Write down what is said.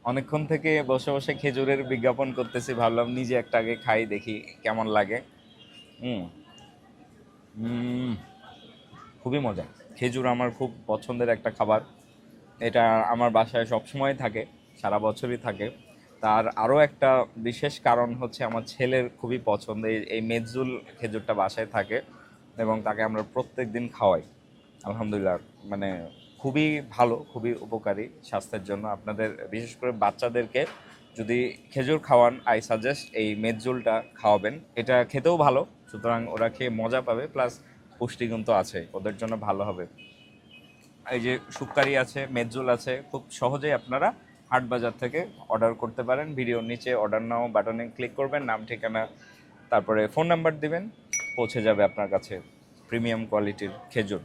অনেকক্ষণ থেকে বসে বসে খেজুরের বিজ্ঞাপন করতেছি, ভাবলাম নিজে একটা আগে খাই দেখি কেমন লাগে। হুম। হুম। খুবই মজা। খেজুর আমার খুব পছন্দের একটা খাবার। এটা আমার বাসায় সবসময় থাকে, সারা বছরই থাকে। তার আরও একটা বিশেষ কারণ হচ্ছে আমার ছেলের খুবই পছন্দ এই মেজজুল খেজুরটা বাসায় থাকে, এবং তাকে আমরা প্রত্যেক দিন খাওয়াই। আলহামদুলিল্লাহ, মানে খুবই ভালো, খুবই উপকারী স্বাস্থ্যের জন্য। আপনাদের বিশেষ করে বাচ্চাদেরকে যদি খেজুর খাওয়ান, আই সাজেস্ট এই মেজজুলটা খাওয়াবেন। এটা খেতেও ভালো, সুতরাং ওরা খেয়ে মজা পাবে, প্লাস পুষ্টিগুণ তো আছে, ওদের জন্য ভালো হবে। এই যে সুক্কারি আছে, মেজজুল আছে, খুব সহজেই আপনারা হাট বাজার থেকে অর্ডার করতে পারেন। ভিডিওর নিচে অর্ডার নাও বাটনে ক্লিক করবেন, নাম ঠিকানা তারপরে ফোন নাম্বার দিবেন, পৌঁছে যাবে আপনার কাছে প্রিমিয়াম কোয়ালিটির খেজুর।